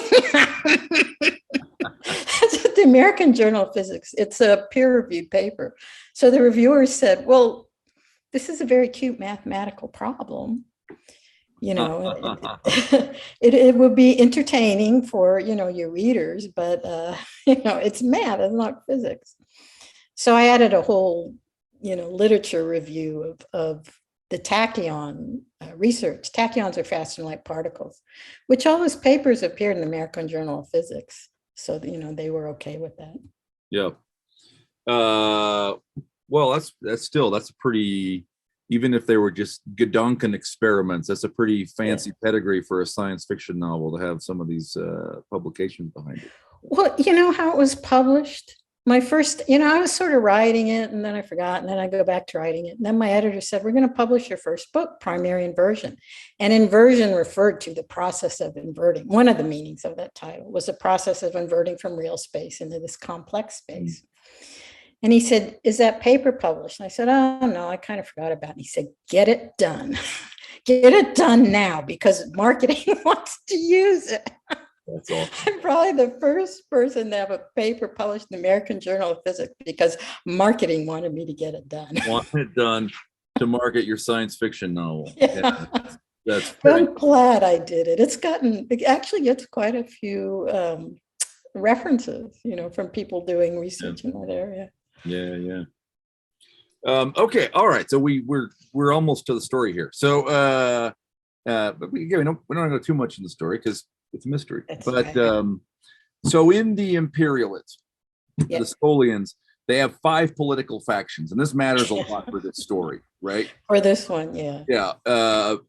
That's what the American Journal of Physics, it's a peer-reviewed paper. So the reviewers said, well, this is a very cute mathematical problem. You know, it would be entertaining for, you know, your readers, but, you know, it's math, it's not physics. So I added a whole, you know, literature review of the tachyon research. Tachyons are faster than light particles, which all those papers appeared in the American Journal of Physics. So, you know, they were okay with that. Yeah. Well, that's a pretty, even if they were just Gedanken experiments, that's a pretty fancy pedigree for a science fiction novel to have some of these publications behind it. Well, you know how it was published? My first, you know, I was sort of writing it and then I forgot, and then I go back to writing it. And then my editor said, we're going to publish your first book, Primary Inversion. And inversion referred to the process of inverting. One of the meanings of that title was the process of inverting from real space into this complex space. And he said, is that paper published? And I said, oh, no, I kind of forgot about it. And he said, get it done. Get it done now because marketing wants to use it. That's awesome. I'm probably the first person to have a paper published in the American Journal of Physics because marketing wanted me to get it done. Want it done to market your science fiction novel. Yeah. That's I'm glad I did it. It actually gets quite a few references, you know, from people doing research in that area. Yeah. Okay. All right. So we're almost to the story here. So, but we don't go too much in the story because it's a mystery. That's but right. So in the Imperialists, Yep. the Spolians, they have 5 political factions, and this matters a lot for this story, right? For this one, yeah. Yeah.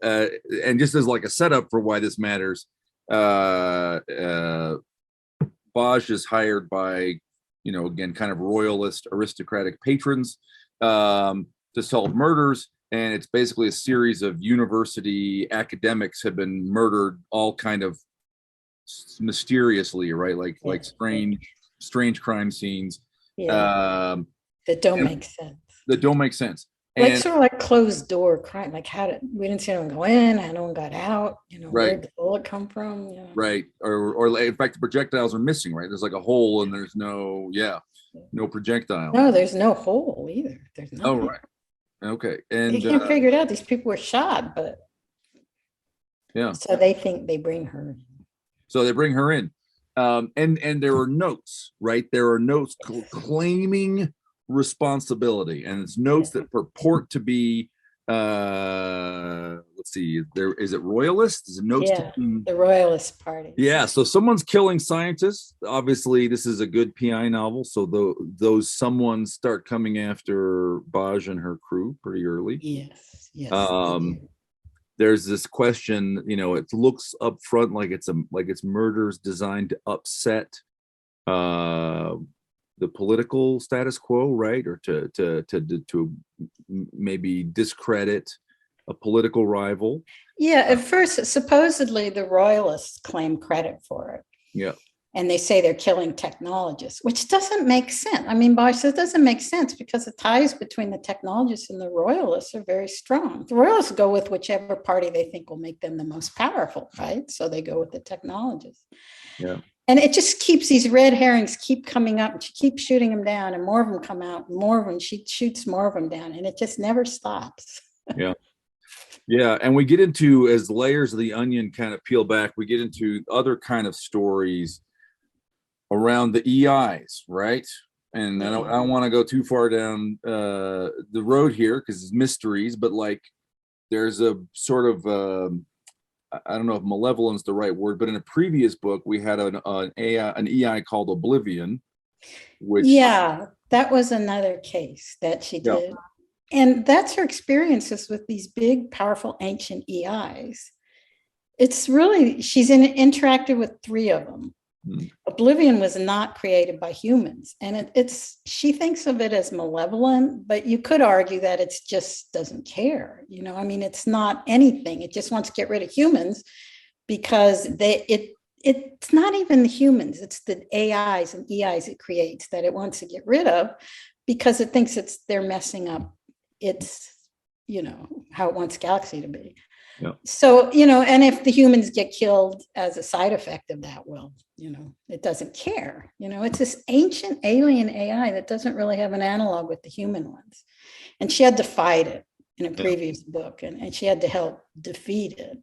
And just as like a setup for why this matters, Baj is hired by, you know, again, kind of royalist aristocratic patrons to solve murders. And it's basically a series of university academics have been murdered, all kind of mysteriously, right? Like strange crime scenes. Yeah. That don't make sense. That don't make sense. Like And sort of like closed door crime. Like we didn't see anyone go in, no one got out. You know, Right. where'd the bullet come from? Yeah. right, or in fact, the projectiles are missing, right? There's like a hole, and there's no projectile. No, there's no hole either. There's nothing. Oh, right. Okay. And You can't figure it out. These people were shot, but yeah. so they think they bring her. So they bring her in. And there are notes, right? There are notes claiming responsibility, and it's notes that purport to be let's see, is it royalist? Is it notes to the royalist party? Yeah, so someone's killing scientists. Obviously, this is a good PI novel, so those someone's start coming after Baj and her crew pretty early. Yes. There's this question, you know, it looks up front like it's murders designed to upset the political status quo, right? Or to maybe discredit a political rival. Yeah, at first, supposedly the royalists claim credit for it. Yeah. And they say they're killing technologists, which doesn't make sense. I mean, Bosch says it doesn't make sense because the ties between the technologists and the royalists are very strong. The royalists go with whichever party they think will make them the most powerful, right? So they go with the technologists. Yeah. And it just keeps these red herrings keep coming up, and she keeps shooting them down, and more of them come out, and more of them, she shoots more of them down, and it just never stops. Yeah. Yeah, and we get into, as layers of the onion kind of peel back, we get into other kind of stories around the EIs, right? And I don't want to go too far down the road here because it's mysteries, but like there's a sort of I don't know if malevolence is the right word, but in a previous book we had an EI called Oblivion, which that was another case that she did. And that's her experiences with these big, powerful, ancient EIs. It's really, she's interacted with 3 of them. Oblivion was not created by humans. And she thinks of it as malevolent, but you could argue that it just doesn't care. You know, I mean, it's not anything. It just wants to get rid of humans because it's not even the humans, it's the AIs and EIs it creates that it wants to get rid of because it thinks they're messing up its, how it wants Galaxy to be. Yeah. So, and if the humans get killed as a side effect of that, well, it doesn't care. It's this ancient alien AI that doesn't really have an analog with the human ones. And she had to fight it in a previous book, and she had to help defeat it.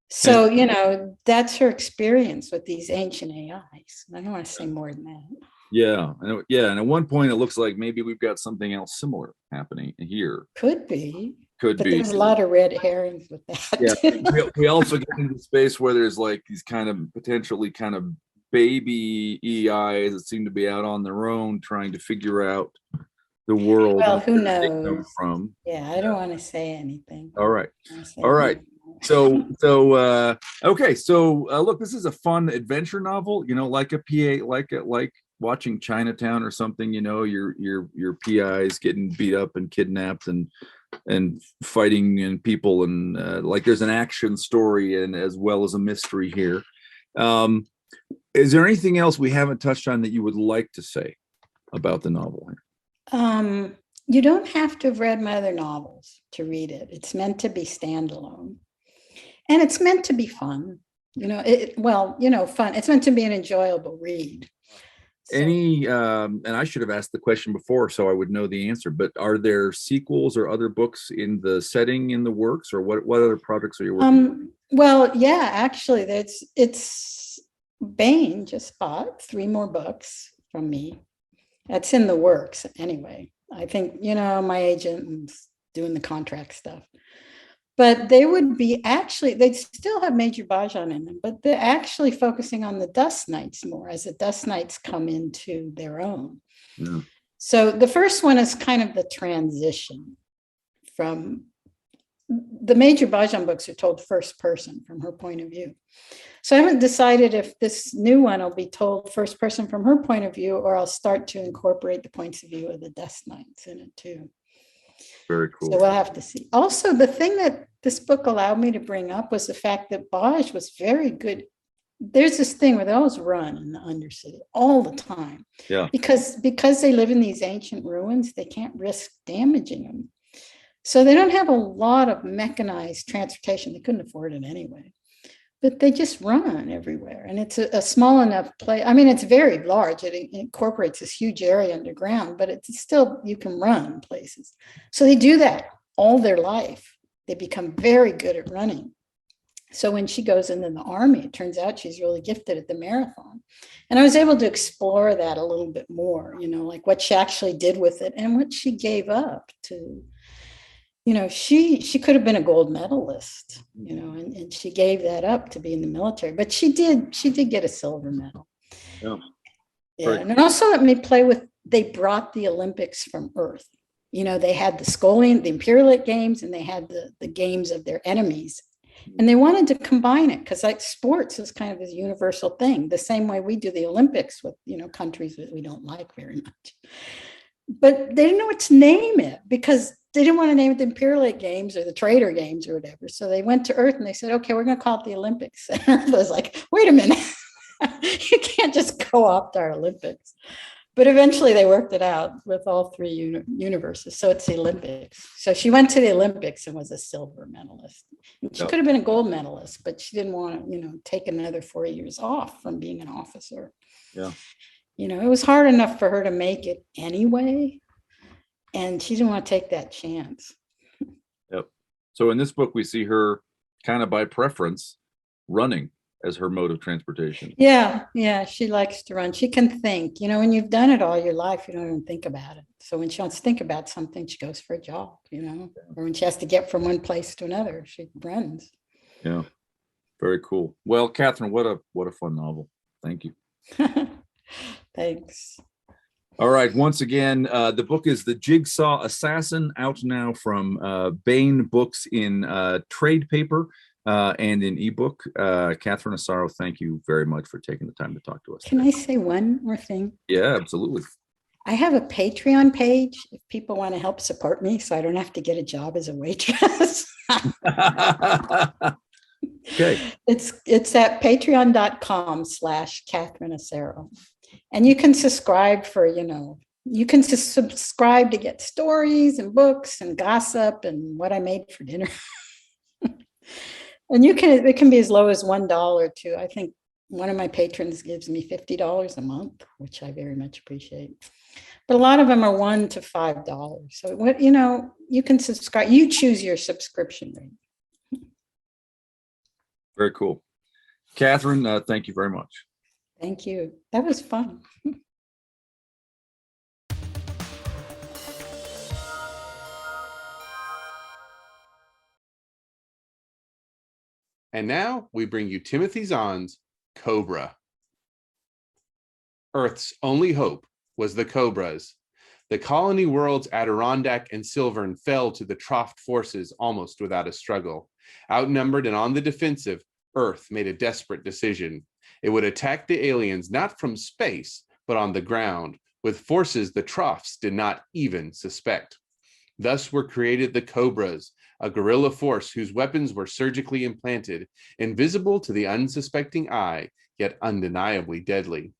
So, that's her experience with these ancient AIs. I don't want to say more than that. Yeah. And at one point, it looks like maybe we've got something else similar happening here. Could be. But there's a lot of red herrings with that. Yeah. we also get into the space where there's like these kind of potentially kind of baby EIs that seem to be out on their own trying to figure out the world. Well, who knows? From. Yeah, I don't want to say anything. All right. So okay. So look, this is a fun adventure novel. Like a PA, like watching Chinatown or something. Your PIs getting beat up and kidnapped and fighting and people and like there's an action story and as well as a mystery here. Is there anything else we haven't touched on that you would like to say about the novel here? You don't have to have read my other novels to read it. It's meant to be standalone. And it's meant to be fun. Fun. It's meant to be an enjoyable read. So, and I should have asked the question before so I would know the answer, but are there sequels or other books in the setting in the works, or what other projects are you working on? Well, yeah, actually, it's Baen just bought 3 more books from me. That's in the works anyway. I think, my agent's doing the contract stuff. But they would be they'd still have Major Bhajaan in them, but they're actually focusing on the Dust Knights more as the Dust Knights come into their own. Yeah. So the first one is kind of the transition from the Major Bhajaan books are told first person from her point of view. So I haven't decided if this new one will be told first person from her point of view, or I'll start to incorporate the points of view of the Dust Knights in it too. Very cool. So we'll have to see. Also, the thing that this book allowed me to bring up was the fact that Baj was very good. There's this thing where they always run in the Undercity all the time. Yeah. Because they live in these ancient ruins, they can't risk damaging them. So they don't have a lot of mechanized transportation. They couldn't afford it anyway. But they just run everywhere. And it's a small enough place. I mean, it's very large. It incorporates this huge area underground, but it's still, you can run places. So they do that all their life. They become very good at running. So when she goes into the army, it turns out she's really gifted at the marathon. And I was able to explore that a little bit more, like what she actually did with it and what she gave up to. She could have been a gold medalist, and she gave that up to be in the military, but she did get a silver medal. Yeah. Yeah. And also let me play with, they brought the Olympics from Earth. They had the Scolian, the Imperial Games, and they had the games of their enemies. And they wanted to combine it because like sports is kind of this universal thing, the same way we do the Olympics with, countries that we don't like very much. But they didn't know what to name it because they didn't want to name it the Imperial Games or the Trader Games or whatever. So they went to Earth and they said, okay, we're going to call it the Olympics. And Earth was like, wait a minute, you can't just go off to our Olympics. But eventually they worked it out with all 3 universes. So it's the Olympics. So she went to the Olympics and was a silver medalist. And she could have been a gold medalist, but she didn't want to, take another 4 years off from being an officer. Yeah. It was hard enough for her to make it anyway. And she didn't want to take that chance. Yep. So in this book, we see her kind of by preference running as her mode of transportation. Yeah. She likes to run. She can think, when you've done it all your life, you don't even think about it. So when she wants to think about something, she goes for a jog, or when she has to get from one place to another, she runs. Yeah. Very cool. Well, Catherine, what a fun novel. Thank you. Thanks. All right. Once again, the book is The Jigsaw Assassin, out now from Baen Books in trade paper and in ebook. Catherine Asaro, thank you very much for taking the time to talk to us. Can I say one more thing? Yeah, absolutely. I have a Patreon page if people want to help support me so I don't have to get a job as a waitress. Okay. It's at patreon.com/Catherine Asaro. And you can subscribe for, you can subscribe to get stories and books and gossip and what I made for dinner. And it can be as low as $1 too. I think one of my patrons gives me $50 a month, which I very much appreciate. But a lot of them are $1 to $5. So you can subscribe. You choose your subscription rate. Very cool. Catherine, thank you very much. Thank you. That was fun. And now we bring you Timothy Zahn's Cobra. Earth's only hope was the Cobras. The colony worlds Adirondack and Silvern fell to the Troft forces almost without a struggle. Outnumbered and on the defensive, Earth made a desperate decision. It would attack the aliens not from space, but on the ground, with forces the Trofts did not even suspect. Thus were created the Cobras, a guerrilla force whose weapons were surgically implanted, invisible to the unsuspecting eye, yet undeniably deadly.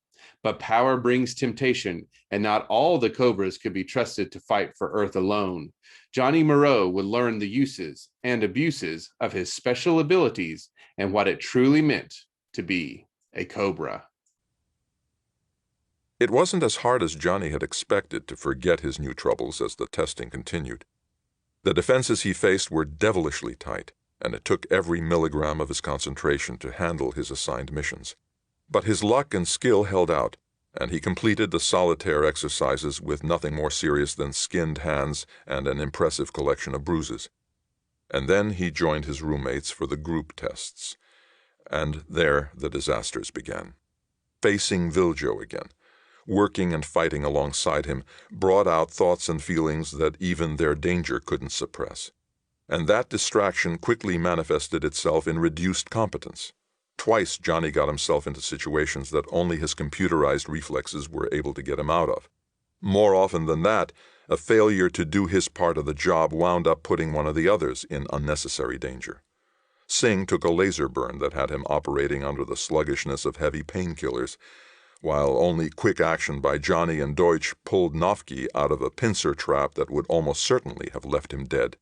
But power brings temptation, and not all the Cobras could be trusted to fight for Earth alone. Johnny Moreau would learn the uses and abuses of his special abilities and what it truly meant to be a Cobra. It wasn't as hard as Johnny had expected to forget his new troubles as the testing continued. The defenses he faced were devilishly tight, and it took every milligram of his concentration to handle his assigned missions. But his luck and skill held out, and he completed the solitaire exercises with nothing more serious than skinned hands and an impressive collection of bruises. And then he joined his roommates for the group tests. And there the disasters began. Facing Viljo again, working and fighting alongside him, brought out thoughts and feelings that even their danger couldn't suppress. And that distraction quickly manifested itself in reduced competence. Twice Johnny got himself into situations that only his computerized reflexes were able to get him out of. More often than that, a failure to do his part of the job wound up putting one of the others in unnecessary danger. Singh took a laser burn that had him operating under the sluggishness of heavy painkillers, while only quick action by Johnny and Deutsch pulled Nofke out of a pincer trap that would almost certainly have left him dead.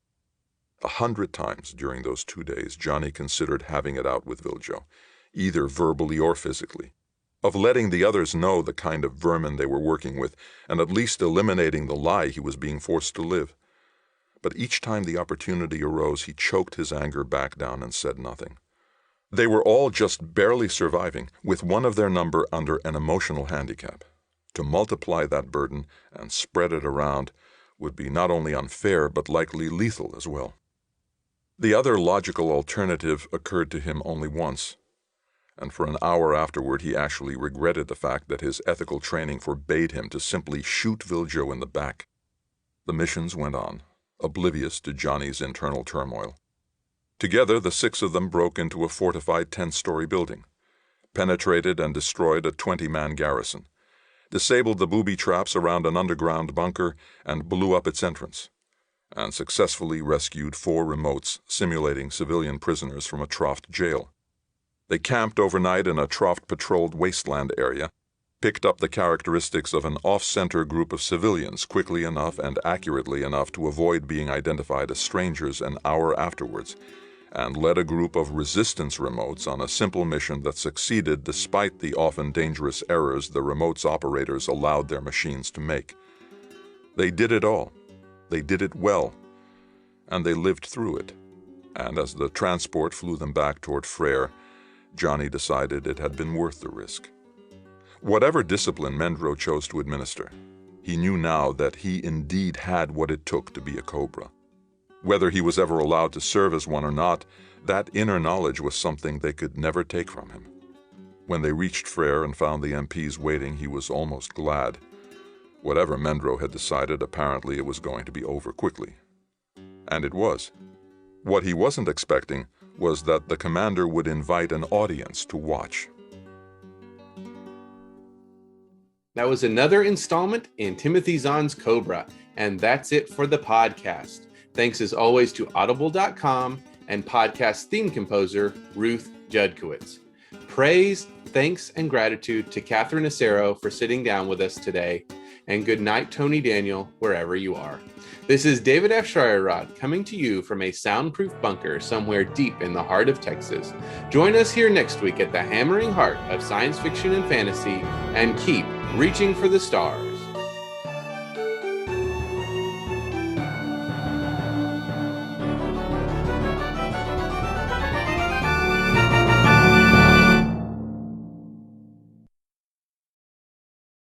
100 times during those 2 days, Johnny considered having it out with Viljo, either verbally or physically, of letting the others know the kind of vermin they were working with, and at least eliminating the lie he was being forced to live. But each time the opportunity arose, he choked his anger back down and said nothing. They were all just barely surviving, with one of their number under an emotional handicap. To multiply that burden and spread it around would be not only unfair, but likely lethal as well. The other logical alternative occurred to him only once, and for an hour afterward he actually regretted the fact that his ethical training forbade him to simply shoot Viljo in the back. The missions went on, oblivious to Johnny's internal turmoil. Together, the 6 of them broke into a fortified 10-story building, penetrated and destroyed a 20-man garrison, disabled the booby traps around an underground bunker, and blew up its entrance, and successfully rescued 4 remotes simulating civilian prisoners from a Troft jail. They camped overnight in a Troft-patrolled wasteland area, picked up the characteristics of an off-center group of civilians quickly enough and accurately enough to avoid being identified as strangers an hour afterwards, and led a group of resistance remotes on a simple mission that succeeded despite the often dangerous errors the remotes operators allowed their machines to make. They did it all. They did it well. And they lived through it. And as the transport flew them back toward Frere, Johnny decided it had been worth the risk. Whatever discipline Mendro chose to administer, he knew now that he indeed had what it took to be a Cobra. Whether he was ever allowed to serve as one or not, that inner knowledge was something they could never take from him. When they reached Frere and found the MPs waiting, he was almost glad. Whatever Mendro had decided, apparently it was going to be over quickly. And it was. What he wasn't expecting was that the commander would invite an audience to watch. That was another installment in Timothy Zahn's Cobra, and that's it for the podcast. Thanks as always to audible.com and podcast theme composer Ruth Judkowitz. Praise, thanks, and gratitude to Catherine Asaro for sitting down with us today, and good night, Tony Daniel, wherever you are. This is David F. Schreierrod coming to you from a soundproof bunker somewhere deep in the heart of Texas. Join us here next week at the hammering heart of science fiction and fantasy, and keep reaching for the stars.